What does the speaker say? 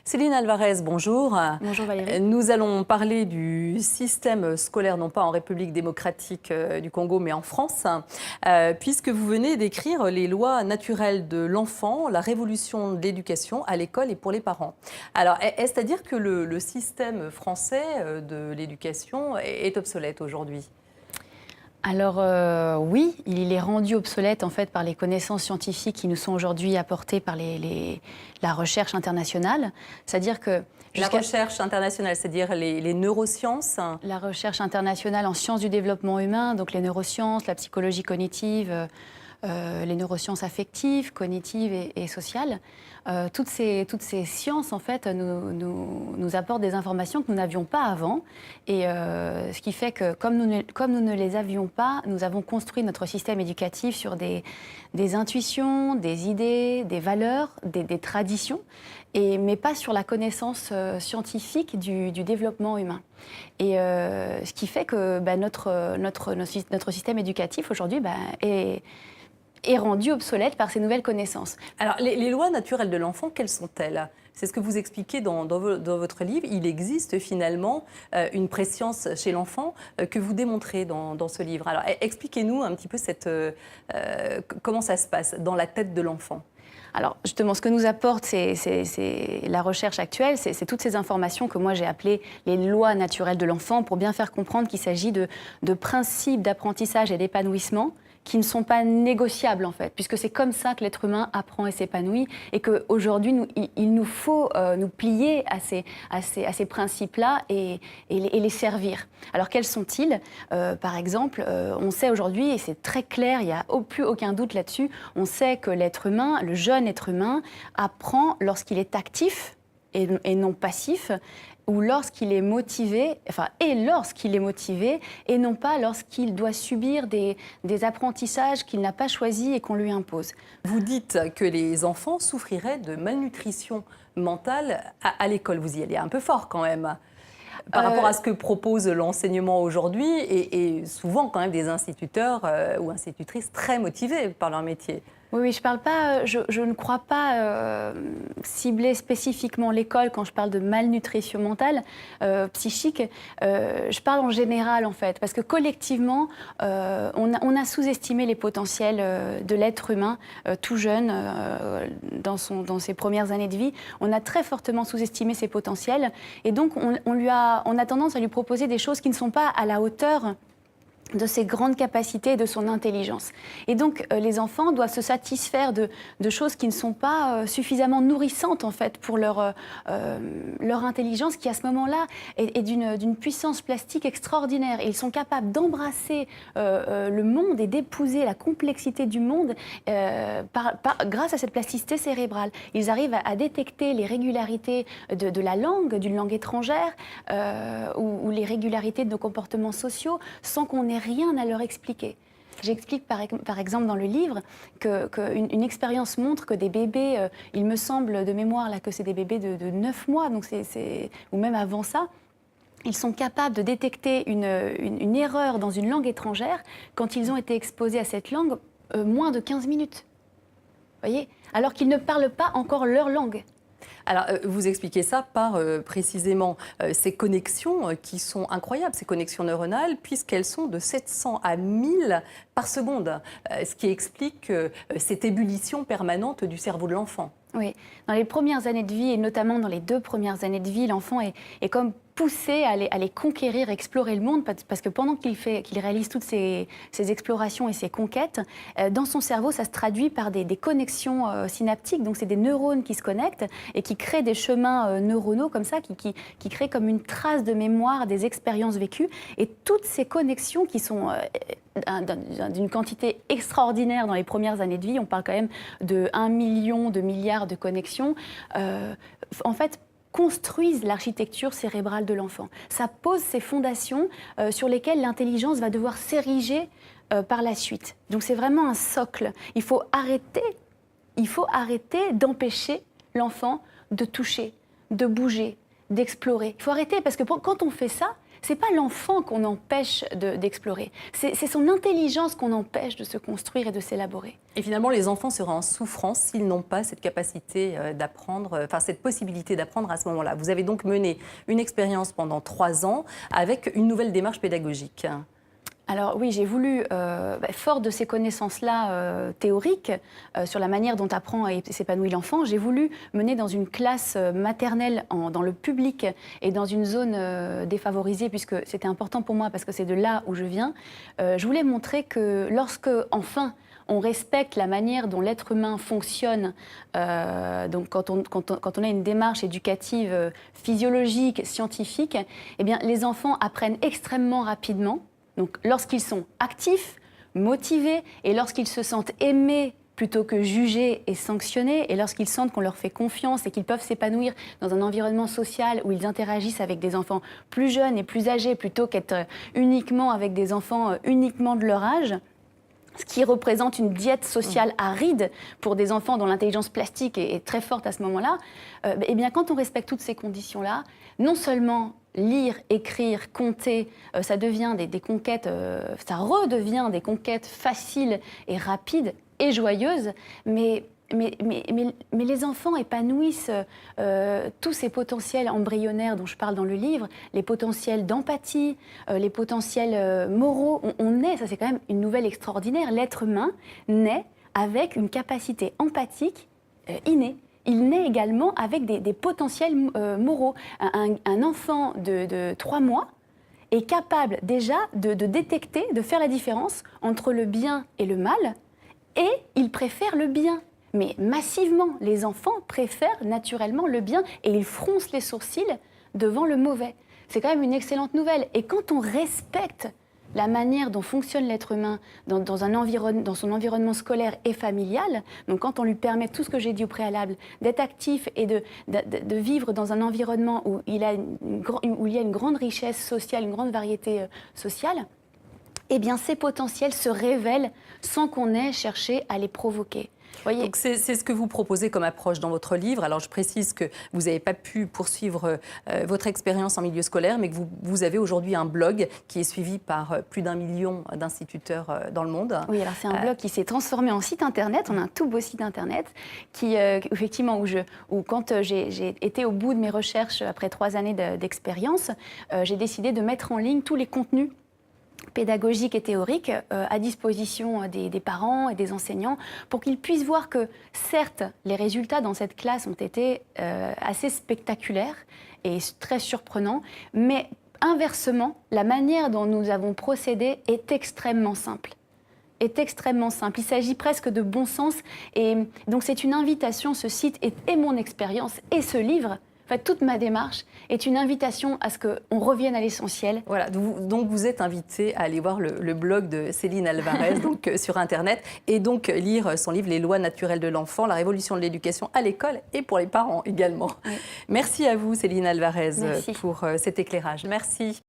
Céline Alvarez, bonjour. Bonjour Valérie. Nous allons parler du système scolaire, non pas en République démocratique du Congo, mais en France, puisque vous venez d'écrire les lois naturelles de l'enfant, la révolution de l'éducation à l'école et pour les parents. Alors, est-ce à dire que le système français de l'éducation est obsolète aujourd'hui ? Alors oui, il est rendu obsolète en fait par les connaissances scientifiques qui nous sont aujourd'hui apportées par la recherche internationale. C'est-à-dire que la recherche internationale, c'est-à-dire les neurosciences. La recherche internationale en sciences du développement humain, donc les neurosciences, la psychologie cognitive, les neurosciences affectives, cognitives et sociales. Toutes ces sciences, en fait, nous apportent des informations que nous n'avions pas avant. Et ce qui fait que, comme nous ne les avions pas, nous avons construit notre système éducatif sur des intuitions, des idées, des valeurs, des traditions, mais pas sur la connaissance scientifique du développement humain. Et ce qui fait que notre système éducatif aujourd'hui est rendu obsolète par ces nouvelles connaissances. Alors, les lois naturelles de l'enfant, quelles sont-elles ? C'est ce que vous expliquez dans votre livre. Il existe finalement une préscience chez l'enfant que vous démontrez dans ce livre. Alors, expliquez-nous un petit peu comment ça se passe dans la tête de l'enfant. Alors, justement, ce que nous apporte c'est la recherche actuelle, c'est toutes ces informations que moi j'ai appelées les lois naturelles de l'enfant pour bien faire comprendre qu'il s'agit de principes d'apprentissage et d'épanouissement qui ne sont pas négociables en fait, puisque c'est comme ça que l'être humain apprend et s'épanouit, et qu'aujourd'hui il nous faut nous plier à ces principes-là et les servir. Alors quels sont-ils ? Par exemple, on sait aujourd'hui, et c'est très clair, il n'y a plus aucun doute là-dessus, on sait que l'être humain, le jeune être humain, apprend lorsqu'il est actif et non passif, ou lorsqu'il est motivé, et non pas lorsqu'il doit subir des apprentissages qu'il n'a pas choisis et qu'on lui impose. Vous dites que les enfants souffriraient de malnutrition mentale à l'école. Vous y allez un peu fort quand même, par rapport à ce que propose l'enseignement aujourd'hui, et souvent quand même des instituteurs ou institutrices très motivés par leur métier. Oui, je ne crois pas cibler spécifiquement l'école quand je parle de malnutrition mentale, psychique. Je parle en général, en fait, parce que collectivement, on a sous-estimé les potentiels de l'être humain tout jeune, dans ses premières années de vie. On a très fortement sous-estimé ses potentiels, et donc on a tendance à lui proposer des choses qui ne sont pas à la hauteur de ses grandes capacités et de son intelligence. Et donc, les enfants doivent se satisfaire de choses qui ne sont pas suffisamment nourrissantes, en fait, pour leur intelligence, qui, à ce moment-là, est d'une puissance plastique extraordinaire. Et ils sont capables d'embrasser le monde et d'épouser la complexité du monde grâce à cette plasticité cérébrale. Ils arrivent à détecter les régularités de la langue, d'une langue étrangère, ou les régularités de nos comportements sociaux, sans qu'on ait rien à leur expliquer. J'explique par exemple dans le livre qu'une expérience montre que des bébés, il me semble de mémoire là, que c'est des bébés de 9 mois, donc ou même avant ça, ils sont capables de détecter une erreur dans une langue étrangère quand ils ont été exposés à cette langue moins de 15 minutes. Vous voyez ? Alors qu'ils ne parlent pas encore leur langue. Alors, vous expliquez ça par précisément ces connexions qui sont incroyables, ces connexions neuronales, puisqu'elles sont de 700 à 1000 par seconde, ce qui explique cette ébullition permanente du cerveau de l'enfant. Oui, dans les premières années de vie, et notamment dans les 2 premières années de vie, l'enfant est comme poussé à aller conquérir, explorer le monde, parce que pendant qu'il réalise toutes ces explorations et ces conquêtes, dans son cerveau, ça se traduit par des connexions synaptiques. Donc, c'est des neurones qui se connectent et qui créent des chemins neuronaux comme ça, qui créent comme une trace de mémoire des expériences vécues. Et toutes ces connexions qui sont d'une quantité extraordinaire dans les premières années de vie, on parle quand même de 1 million, de milliards de connexions, en fait, construisent l'architecture cérébrale de l'enfant. Ça pose ces fondations sur lesquelles l'intelligence va devoir s'ériger par la suite. Donc c'est vraiment un socle. Il faut arrêter d'empêcher l'enfant de toucher, de bouger, d'explorer. Il faut arrêter parce que quand on fait ça, c'est pas l'enfant qu'on empêche d'explorer, c'est son intelligence qu'on empêche de se construire et de s'élaborer. Et finalement, les enfants seraient en souffrance s'ils n'ont pas cette capacité d'apprendre, enfin cette possibilité d'apprendre à ce moment-là. Vous avez donc mené une expérience pendant 3 ans avec une nouvelle démarche pédagogique. Alors oui, j'ai voulu, fort de ces connaissances-là théoriques sur la manière dont apprend et s'épanouit l'enfant, j'ai voulu mener dans une classe maternelle, dans le public et dans une zone défavorisée, puisque c'était important pour moi, parce que c'est de là où je viens. Je voulais montrer que lorsque, enfin, on respecte la manière dont l'être humain fonctionne, donc quand on a une démarche éducative, physiologique, scientifique, eh bien, les enfants apprennent extrêmement rapidement. Donc, lorsqu'ils sont actifs, motivés, et lorsqu'ils se sentent aimés plutôt que jugés et sanctionnés, et lorsqu'ils sentent qu'on leur fait confiance et qu'ils peuvent s'épanouir dans un environnement social où ils interagissent avec des enfants plus jeunes et plus âgés plutôt qu'être uniquement avec des enfants uniquement de leur âge, ce qui représente une diète sociale aride pour des enfants dont l'intelligence plastique est très forte à ce moment-là, eh bien, quand on respecte toutes ces conditions-là, non seulement lire, écrire, compter, ça devient des conquêtes, ça redevient des conquêtes faciles et rapides et joyeuses, mais les enfants épanouissent tous ces potentiels embryonnaires dont je parle dans le livre, les potentiels d'empathie, les potentiels moraux. On naît, ça c'est quand même une nouvelle extraordinaire, l'être humain naît avec une capacité empathique innée. Il naît également avec des potentiels moraux. Un enfant de 3 mois est capable déjà de détecter, de faire la différence entre le bien et le mal, et il préfère le bien. Mais massivement, les enfants préfèrent naturellement le bien et ils froncent les sourcils devant le mauvais. C'est quand même une excellente nouvelle. Et quand on respecte la manière dont fonctionne l'être humain dans son environnement scolaire et familial, donc quand on lui permet tout ce que j'ai dit au préalable, d'être actif et de vivre dans un environnement où il y a une grande richesse sociale, une grande variété sociale, eh bien ces potentiels se révèlent sans qu'on ait cherché à les provoquer. Voyez. Donc c'est ce que vous proposez comme approche dans votre livre. Alors je précise que vous n'avez pas pu poursuivre votre expérience en milieu scolaire, mais que vous avez aujourd'hui un blog qui est suivi par plus d'1 million d'instituteurs dans le monde. Oui, alors c'est un blog qui s'est transformé en site internet. On a un tout beau site internet qui, effectivement, où quand j'ai été au bout de mes recherches après 3 années d'expérience, j'ai décidé de mettre en ligne tous les contenus pédagogiques et théoriques à disposition des parents et des enseignants pour qu'ils puissent voir que, certes, les résultats dans cette classe ont été assez spectaculaires et très surprenants, mais inversement, la manière dont nous avons procédé est extrêmement simple. Il s'agit presque de bon sens et donc c'est une invitation, ce site et mon expérience et ce livre. En fait, toute ma démarche est une invitation à ce qu'on revienne à l'essentiel. Voilà, donc vous êtes invité à aller voir le blog de Céline Alvarez donc, sur Internet et donc lire son livre « Les lois naturelles de l'enfant, la révolution de l'éducation à l'école et pour les parents également ». Oui. Merci à vous Céline Alvarez pour cet éclairage. Merci.